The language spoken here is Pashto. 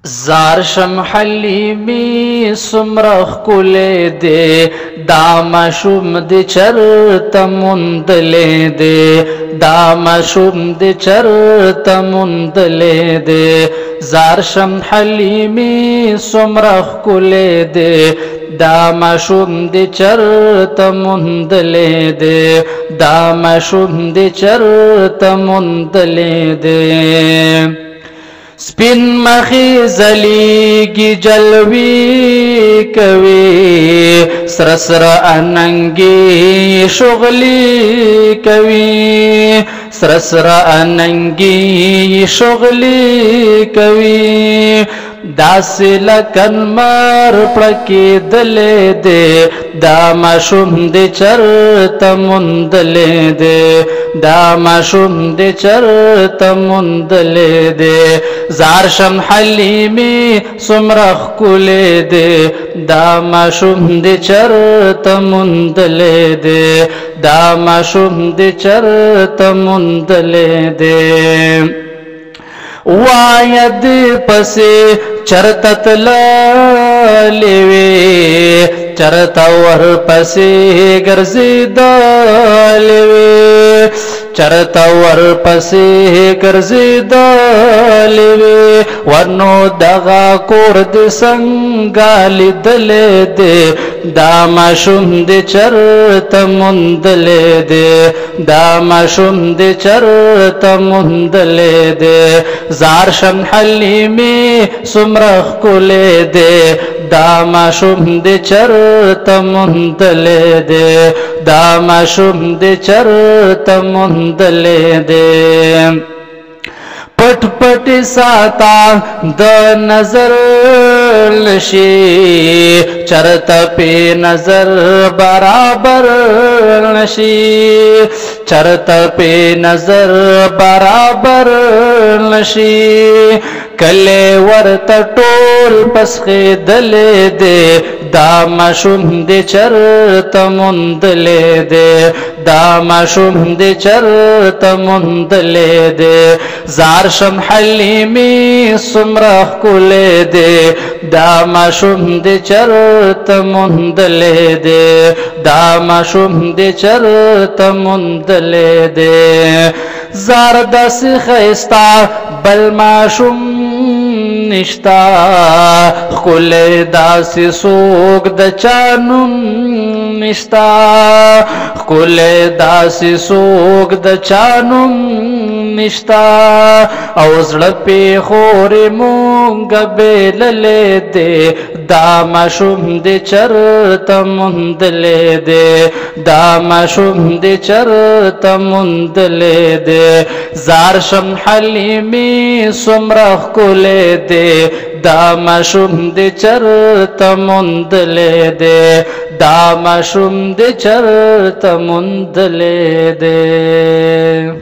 زارشم حلیمی سمرخ کله دے دامشم دی چرت مندلے دے دامشم دی چرت مندلے دے زارشم حلیمی سمرخ کله دے دامشم دی چرت مندلے دے دامشم دی چرت مندلے دے سپین مخی زلیگی جلوی کوي سرسر اننگی شغلی کوي سرسر اننگی شغلی کوي داسی لکن مار پڑکی دلے دے دامشم دی چرت مندلے دے دامشم دی چرت مندلے دے زارشم حلیمی سمرخ کلے دے دامشم دی چرت مندلے دے دامشم دی چرت مندلے دے واید پسے چرتت لیوے چرتا ور پسے گرزی دالیوے چرتا ور پسے گرزی دالیوے ورنو دغا کورد سنگالی دلے دے دامشم دی چرت مندلے دے دامشم دی چرت مندلے دے زارشم حلیمی سمرخ کلے دے دامشم دی چرت مندلے دے دامشم دی چرت مندلے دے پٹ پٹ ساتا د نظر نشی چرت پہ نظر برابر نشی چرت پہ نظر برابر نشی کلے ورت ٹول پسخے دلے دے دامشم دی چرت مندلے دے دامشم دی چرت مندلے دے زارشم حلیمی سمرخ کلے دے دامشم دی چرت مندلے دے دامشم دی چرت مندلے دے زاردس خیستا بل ماشم نشتا خلے داسی سوگ د چانم نشتا خلے داسی سوگ د چانم نشتا اوزڑ پی خوری مونگ بیللے دے دامشم دی چرت مندلے دے دامشم دی چرت مندلے دے زارشم حلیمی سمرخ کلے دے دامشم دی چرت مندلے دے دامشم دی چرت مندلے دے